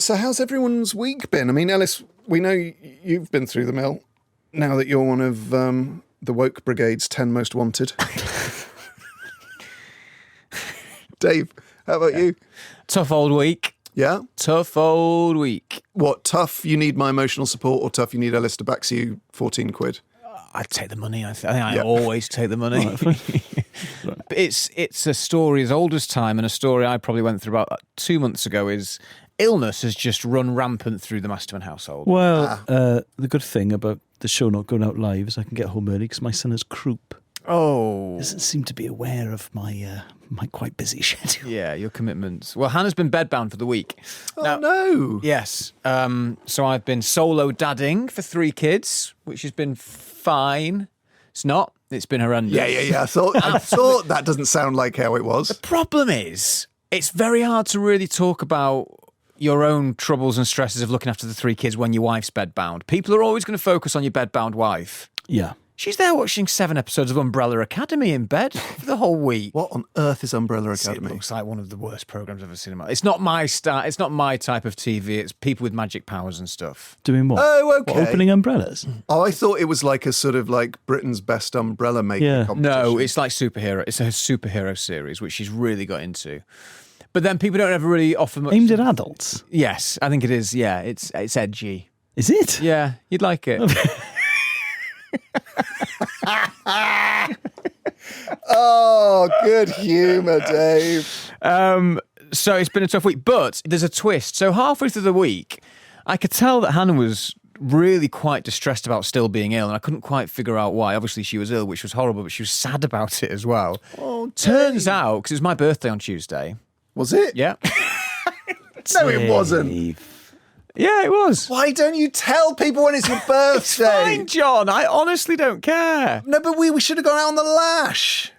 So how's everyone's week been? I mean, Elis, we know you've been through the mill now that you're one of the woke brigade's 10 most wanted. Dave, how about you? Tough old week. Yeah? Tough old week. What, tough, you need my emotional support, or tough, you need Elis to back you 14 quid? I'd take the money. I think I always take the money. It's a story as old as time, and a story I probably went through about 2 months ago is illness has just run rampant through the Masterman household. Well, the good thing about the show not going out live is I can get home early because my son has croup. Oh. Doesn't seem to be aware of my my quite busy schedule. Yeah, your commitments. Well, Hannah's been bedbound for the week. Oh, no. Yes. So I've been solo dadding for 3 kids, which has been fine. It's not. It's been horrendous. Yeah. I thought that doesn't sound like how it was. The problem is, it's very hard to really talk about your own troubles and stresses of looking after the 3 kids when your wife's bedbound. People are always going to focus on your bedbound wife. Yeah. She's there watching 7 episodes of Umbrella Academy in bed for the whole week. What on earth is Umbrella Academy? It looks like one of the worst programs I've ever seen in my life. It's not my style. It's not my type of TV. It's people with magic powers and stuff. Doing what? Oh, okay. What, opening umbrellas? Oh, I thought it was like a sort of like Britain's best umbrella making competition. No, it's like superhero. It's a superhero series, which she's really got into. But then people don't ever really offer much. Aimed at adults? Yes, I think it is. Yeah, it's edgy. Is it? Yeah, you'd like it. Oh, good humour, Dave. So it's been a tough week, but there's a twist. So halfway through the week, I could tell that Hannah was really quite distressed about still being ill, and I couldn't quite figure out why. Obviously, she was ill, which was horrible, but she was sad about it as well. Oh, Dave. Turns out, because it was my birthday on Tuesday. Was it? Yeah. No, it wasn't. Yeah, it was. Why don't you tell people when it's your birthday? It's fine, John. I honestly don't care. No, but we should have gone out on the lash.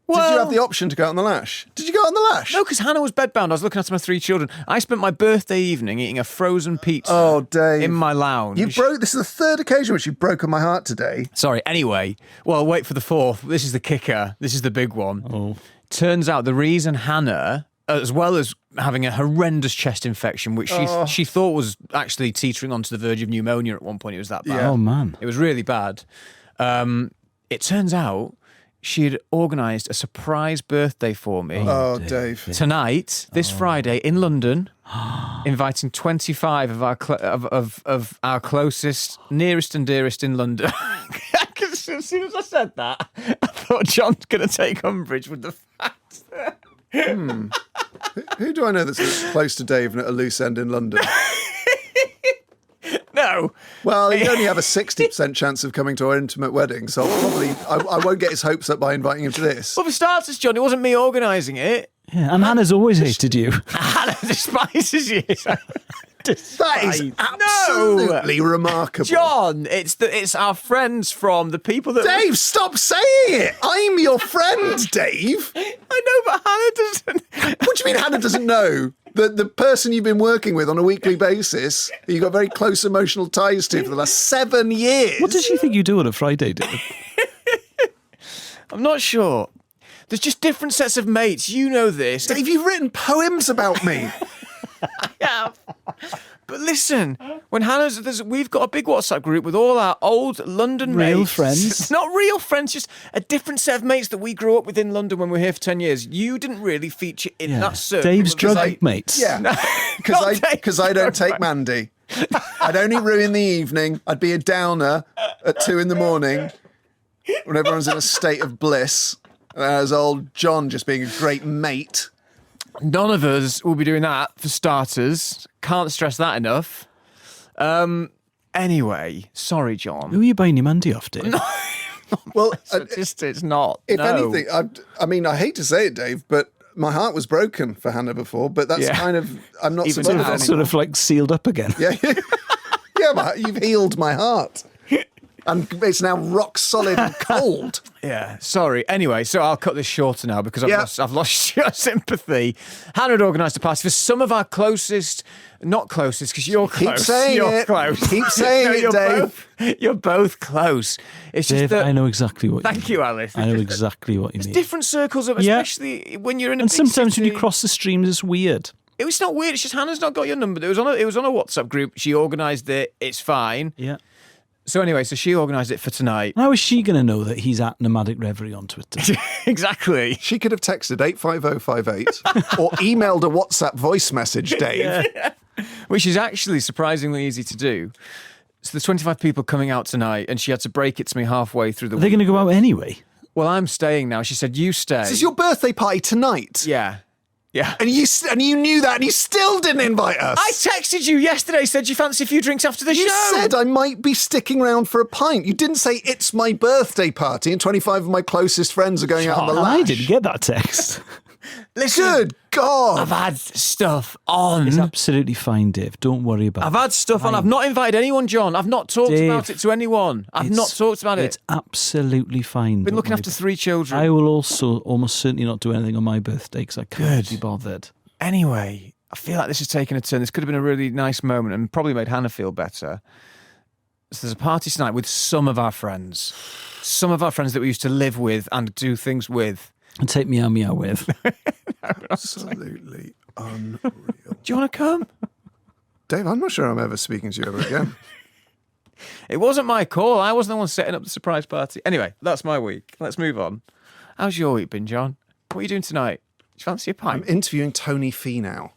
Did you have the option to go out on the lash? Did you go out on the lash? No, because Hannah was bedbound. I was looking after my 3 children. I spent my birthday evening eating a frozen pizza Dave. in my lounge. This is the 3rd occasion which you've broken my heart today. Sorry, anyway. Well, wait for the 4th. This is the kicker. This is the big one. Oh. Turns out the reason Hannah, as well as having a horrendous chest infection, which she thought was actually teetering onto the verge of pneumonia at one point. It was that bad. Yeah. Oh, man. It was really bad. It turns out she had organised a surprise birthday for me. Oh, Dave. Tonight, this Friday in London, inviting 25 of our closest, nearest and dearest in London. As soon as I said that, I thought John's going to take umbrage with the fact. Who do I know that's close to Dave and at a loose end in London? No. Well, he'd only have a 60% chance of coming to our intimate wedding, so I won't get his hopes up by inviting him to this. Well, for starters, John, it wasn't me organising it. Yeah, and Hannah's always hated you. Hannah despises you. That is absolutely remarkable. John, it's our friends from the people that... Dave, stop saying it! I'm your friend, Dave! I know, but Hannah doesn't... What do you mean Hannah doesn't know? The person you've been working with on a weekly basis, that you've got very close emotional ties to for the last 7 years. What does she think you do on a Friday, Dave? I'm not sure. There's just different sets of mates. You know this. Dave, you've written poems about me. I have. But listen, when we've got a big WhatsApp group with all our old London real mates. Friends. Not real friends, just a different set of mates that we grew up with in London when we were here for 10 years. You didn't really feature in that circle. Dave's drug mates. Yeah, because I don't take Mandy. I'd only ruin the evening. I'd be a downer at 2 a.m. when everyone's in a state of bliss. And there's old John just being a great mate. None of us will be doing that, for starters. Can't stress that enough. Anyway, sorry, John. Who are you buying your Mandy off, Dave? Well, it's not. If anything, I mean, I hate to say it, Dave, but my heart was broken for Hannah before, but that's kind of, I'm not Even supposed now. to. Sort of like sealed up again. Yeah, you've healed my heart. And it's now rock solid and cold. Yeah, sorry. Anyway, so I'll cut this shorter now because I've lost your sympathy. Hannah had organised a party for some of our closest, not closest because you're close. Keep saying you're it. Close. Keep saying it, Dave. You're both close. It's Dave, just that. I know exactly what Thank you, Alice. I know exactly what you mean. Different circles of, especially when you're in a and big sometimes city. when you cross the streams, it's weird. It was not weird. It's just Hannah's not got your number. It was on a WhatsApp group. She organised it. It's fine. Yeah. So anyway, she organised it for tonight. How is she going to know that he's at Nomadic Reverie on Twitter? Exactly. She could have texted 85058 or emailed a WhatsApp voice message, Dave. Which is actually surprisingly easy to do. So there's 25 people coming out tonight, and she had to break it to me halfway through the Are they going to go out anyway? Well, I'm staying now. She said, you stay. This is your birthday party tonight. Yeah. Yeah. And you knew that and you still didn't invite us. I texted you yesterday, said you fancy a few drinks after the You show. said I might be sticking around for a pint. You didn't say it's my birthday party and 25 of my closest friends are going out on the I lash. didn't get that text. Listen, Good God. I've had stuff on. It's absolutely fine, Dave. Don't worry about I've it. had stuff on. I've not invited anyone, John. I've not talked Dave, about it to anyone. I've not talked about It's it. absolutely fine. Been Don't looking worry after about 3 children. I will also almost certainly not do anything on my birthday because I can't be bothered. Anyway, I feel like this has taken a turn. This could have been a really nice moment and probably made Hannah feel better. So there's a party tonight with some of our friends. Some of our friends that we used to live with and do things with. And take Meow Meow with. Absolutely unreal. Do you want to come? Dave, I'm not sure I'm ever speaking to you ever again. It wasn't my call. I wasn't the one setting up the surprise party. Anyway, that's my week. Let's move on. How's your week been, John? What are you doing tonight? Do you fancy a I'm pint? interviewing Tony Finau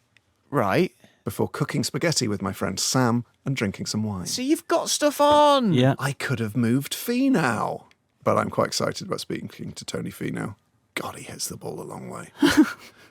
Right. before cooking spaghetti with my friend Sam and drinking some wine. So you've got stuff on. Yeah. I could have moved Finau, but I'm quite excited about speaking to Tony Finau. God, he hits the ball a long way.